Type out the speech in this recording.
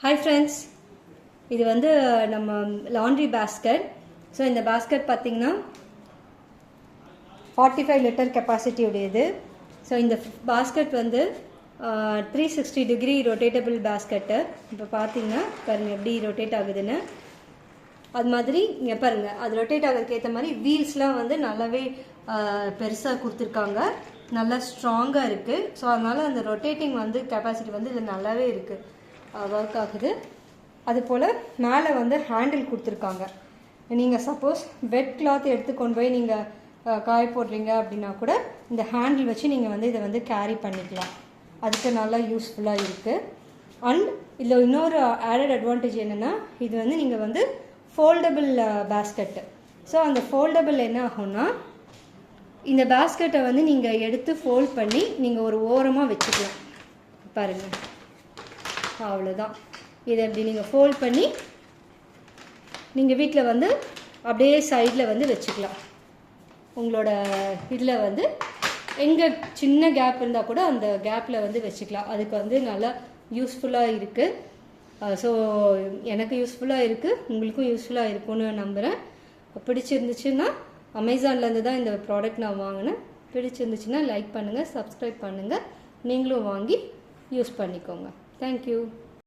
Hi friends, இது வந்து நம்ம லாண்ட்ரி பேஸ்கெட். ஸோ இந்த பேஸ்கெட் பார்த்திங்கன்னா 45 லிட்டர் கெப்பாசிட்டி உடையது. ஸோ இந்த பேஸ்கெட் வந்து 360 டிகிரி ரொட்டேட்டபிள் பேஸ்கெட்டு. இப்போ பார்த்தீங்கன்னா பாருங்கள் எப்படி ரொட்டேட் ஆகுதுன்னு. அது மாதிரி இங்கே பாருங்கள், அது ரொட்டேட் ஆகிறதுக்கு ஏற்ற மாதிரி வீல்ஸ்லாம் வந்து நல்லாவே பெருசாக கொடுத்துருக்காங்க, நல்லா ஸ்ட்ராங்காக இருக்குது. ஸோ அதனால் அந்த ரொட்டேட்டிங் வந்து கெப்பாசிட்டி வந்து இது நல்லாவே இருக்குது, ஒர்க் ஆகுது. அதுபோல் மேலே வந்து ஹேண்டில் கொடுத்துருக்காங்க. நீங்கள் சப்போஸ் வெட் கிளாத் எடுத்து கொண்டு போய் நீங்கள் காய போடுறீங்க அப்படின்னா கூட இந்த ஹேண்டில் வச்சு நீங்கள் வந்து இதை வந்து கேரி பண்ணிக்கலாம். அதுக்கு நல்லா யூஸ்ஃபுல்லாக இருக்குது. அண்ட் இதில் இன்னொரு ஆடட் அட்வான்டேஜ் என்னென்னா, இது வந்து நீங்கள் வந்து ஃபோல்டபுள் பேஸ்கெட்டு. ஸோ அந்த ஃபோல்டபுள் என்ன ஆகும்னா, இந்த பேஸ்கெட்டை வந்து நீங்கள் எடுத்து ஃபோல்ட் பண்ணி நீங்கள் ஒரு ஓரமாக வச்சுக்கலாம். பாருங்கள், அவ்வளோதான். இதை அப்படி நீங்கள் ஃபோல்ட் பண்ணி நீங்கள் வீட்டில் வந்து அப்படியே சைடில் வந்து வச்சுக்கலாம். உங்களோட இதில் வந்து எங்கே சின்ன கேப் இருந்தால் கூட அந்த கேப்பில் வந்து வச்சுக்கலாம். அதுக்கு வந்து நல்லா யூஸ்ஃபுல்லாக இருக்குது. ஸோ எனக்கு யூஸ்ஃபுல்லாக இருக்குது, உங்களுக்கும் யூஸ்ஃபுல்லாக இருக்கும்னு நம்புகிறேன். பிடிச்சிருந்துச்சுன்னா, அமேசான்லேருந்து தான் இந்த ப்ராடக்ட் நான் வாங்கினேன். பிடிச்சிருந்துச்சுன்னா லைக் பண்ணுங்கள், சப்ஸ்கிரைப் பண்ணுங்கள், நீங்களும் வாங்கி யூஸ் பண்ணிக்கோங்க. தேங்க்யூ.